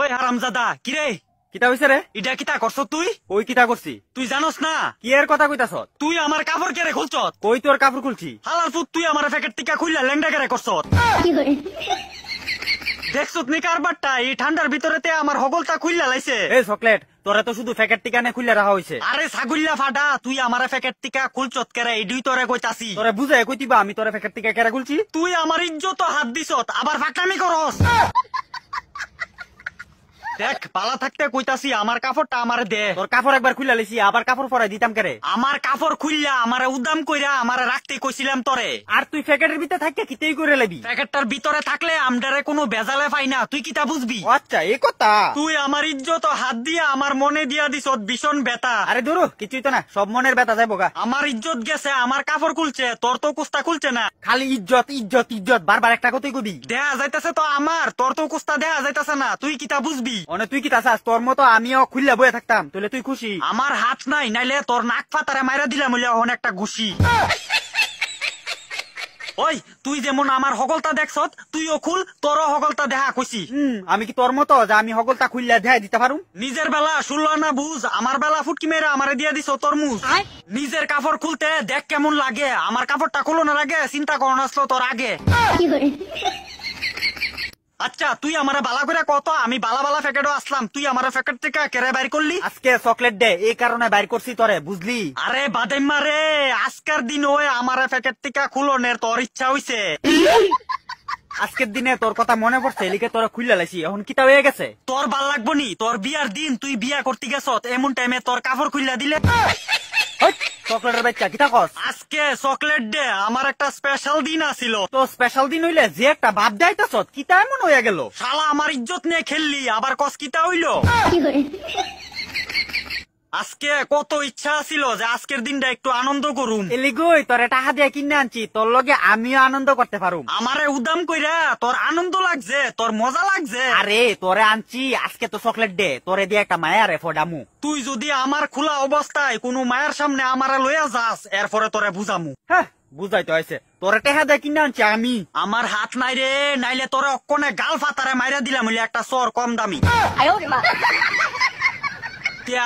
ওই হারামজাদা কিরে কিতা হইছে রে? ইটা কিতা করছ তুই? কই কিতা করছি? তুই জানোস না কি এর কথা কইতাছ? তুই আমার কাপড় কেড়ে খুলছ? কই তোর কাপড় খুলছি? হালার ফুট তুই আমার প্যাকেট টিকা খুললা লেংডা কেড়ে করছ? দেখছত নি কারবারটা এই ঠান্ডার ভিতরেতে আমার হগলটা খুললা লাইছে। এই চকলেট তোরে তো শুধু প্যাকেট টিকানে খুললে রাখা হইছে। আরে ছাগুল্লা ফাটা তুই আমার প্যাকেট টিকা খুলছত কেরে এডুই তোরে কইতাছি। তোরে বুঝাই কইতিবা আমি তোরে প্যাকেট টিকা কেরা খুলছি? তুই আমার ইজ্জত হাত দিছত আবার ফাকনামি করস। দেখ পালা থাকতে কইতাছি আমার কাপড়টা আমারে দে। তোর কাপড় একবার খুললা লইছি আবার কাপড় পরাই দিতাম কেরে? আমার কাপড় খুললা আমারে উদাম কইরা আমারে রাখতে কইছিলাম তোরে। আর তুই প্যাকেটের ভিতরে থাকতে কিতেই করে লবি? প্যাকেটটার ভিতরে থাকলে আমদারে কোনো বেজালে পাই না, তুই কিতা বুঝবি? আচ্ছা এই কথা। তুই আমার ইজ্জত হাত দিয়া আমার মনে দিয়া দিছত ভীষণ ব্যথা। আরে দূর কিছুই তো না, সব মনের ব্যথা যাইব গা। আমার ইজ্জত গেছে, আমার কাপড় খুলছে, তোর তো কুস্তা খুলছে না। খালি ইজ্জত ইজ্জত ইজ্জত বারবার একটা কথাই কবি। দেখা যাইতাছে তো আমার, তোর তো কুস্তা দেখা যাইতাছে না, তুই কিতা বুঝবি? অনে তুই কিতা চাস? তোর মতো আমিও খুললা বয়ে থাকতাম তাহলে তুই খুশি? আমার হাত নাই, নাইলে তোর নাক ফাতারে মাইরা দিলাম হইলে অনেকটা ঘুষি। ওই তুই যেমন আমার হগলটা দেখছত তুইও খুল, তোরও হগলটা দেখা কইছি। আমি কি তোর মতো যে আমি হগলটা খুললা দেখাই দিতে পারুম? নিজের বেলা শুনল না বুঝ, আমার বেলা ফুটকি মেয়েরা আমারে দিয়া দিছ তরমুজ। নিজের কাপড় খুলতে দেখ কেমন লাগে, আমার কাপড়টা খুলনোর আগে চিন্তা করন আসলো তোর আগে। আচ্ছা তুই আমারে বালা করে কত, আমি বালা বালা প্যাকেটও আসলাম, তুই আমার প্যাকেট থেকে কেড়ে বাইর করলি। আজকে চকলেট দে এই কারণে বাইর করছি তোরে, বুঝলি? আরে বাদেম্মা রে, আজকের দিন ওই আমার প্যাকেট থেকে খুলনের তোর ইচ্ছা হইছে। আজকের দিনে তোর কথা মনে পড়ছে এলিকে তোরা খুললা লাইছি, এখন কিতা হয়ে গেছে? তোর ভাল লাগবো নি? তোর বিয়ার দিন তুই বিয়া করতে গেছত, এমন টাইমে তোর কাপড় খুললা দিলে। চকলেটের বাচ্চা কিতা কস? আজকে চকলেট ডে, আমার একটা স্পেশাল দিন আছিল। তো স্পেশাল দিন হইলে যে একটা ভাব যাইতাছ কিতা এমন হইয়া গেল? শালা আমার ইজ্জত নিয়ে খেললি, আবার কস কিতা হইল? আজকে কত ইচ্ছা ছিল যে আজকের দিনটা একটু আনন্দ করুম। এলিগই তোরে টাকা দিয়ে কিনে আনছি, তোর লগে আমিও আনন্দ করতে পারুম। আমারে উদাম কইরা তোর আনন্দ লাগছে, তোর মজা লাগছে। আরে তোরে আনছি আজকে তো চকলেট দে, তোরে দিয়ে একটা মায়ারে ফডামু। তুই যদি আমার খোলা অবস্থায় কোনো মায়ের সামনে আমারে লইয়া যাস, এরপরে তোরে বুঝামু। হ্যাঁ বুঝাই তো হয়েছে, তোরে টাকা দিয়ে কিনে আনছি আমি। আমার হাত নাই রে, নাইলে তোরে অক্ষণে গাল ফাতারে মাইরা দিলাম হইলে একটা সর কম দামি।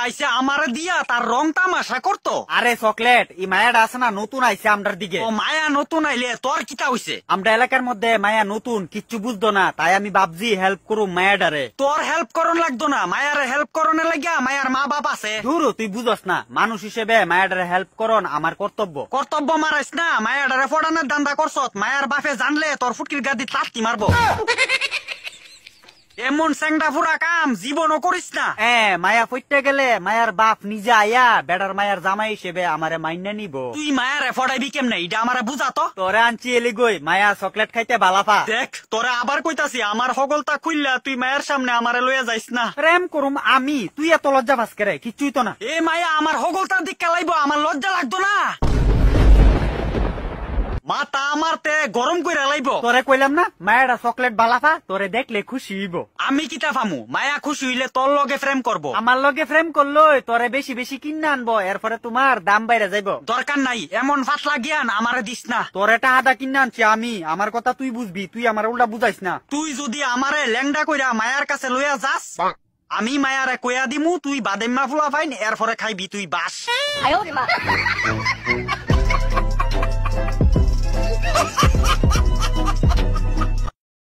আইসে আমারে দিয়া তার রং তামাশা করতো। আরে চকলেট এই মায়াটা আছে না নতুন আইছে আমরার দিকে। ও মায়া নতুন আইলে তোর কিতা হইছে? আমরা এলাকার মধ্যে মায়া নতুন, কিচ্ছু বুঝতো না, তাই আমি ভাবছি হেল্প করুম মায়াডারে। তোর হেল্প করন লাগতো না, মায়ারে হেল্প করনে লাগিয়া মায়ার মা বাপ আছে। ধুরু তুই বুঝস না, মানুষ হিসেবে মায়াডারে হেল্প করন আমার কর্তব্য। কর্তব্য মারাইস না, মায়াডারে ফোড়ানোর দান্দা করছত, মায়ার বাপে জানলে তোর ফুটকির গাদি লাত্তি মারবো। এমন স্যাংডা ফুরা কাম জীবনও করিস না। মায়া ফইতে গেলে মায়ার বাপ নিজে আয়া বেড়ার মায়ার জামাই হিসেবে আমারে মাইনা নিব। তুই মায়ারে ফড়াইবি কেমনে এটা আমারে বুঝাতো। তোরে আনছি এলিগই মায়া চকলেট খাইতে বালাপা। দেখ তোরে আবার কইতাছি, আমার হগলটা খুললা তুই মায়ের সামনে আমারে লইয়া যাইস না। প্রেম করুম আমি, তুই এত লজ্জা পাস করে? কিচ্ছুই তো না। এ মায়া আমার হগলটার দিক লাইবো, আমার লজ্জা লাগতো না? মাথা আমারতে গরম কইরা লাইব। তোরে কইলাম না মায়েরা চকলেট বালাফা, তোরে দেখলে খুশি হইব। আমি কিতা ফামু? মায়া খুশি হইলে তোর লগে প্রেম করব। আমার লগে প্রেম করলো তোরে বেশি বেশি কিনে আনবো, এরপরে তোমার দাম বাইরে যাইব। দরকার নাই, এমন ফাটলা জ্ঞান আমারে দিস না। তোরে টাহাদা কিনে আনছি আমি, আমার কথা তুই বুঝবি, তুই আমার উল্টা বুঝাইস না। তুই যদি আমারে ল্যাংডা কইরা মায়ার কাছে লইয়া যাস, আমি মায়ারে কইয়া দিমু তুই বাদেম্মা ফুলা ফাইন, এরপরে খাইবি তুই বাস।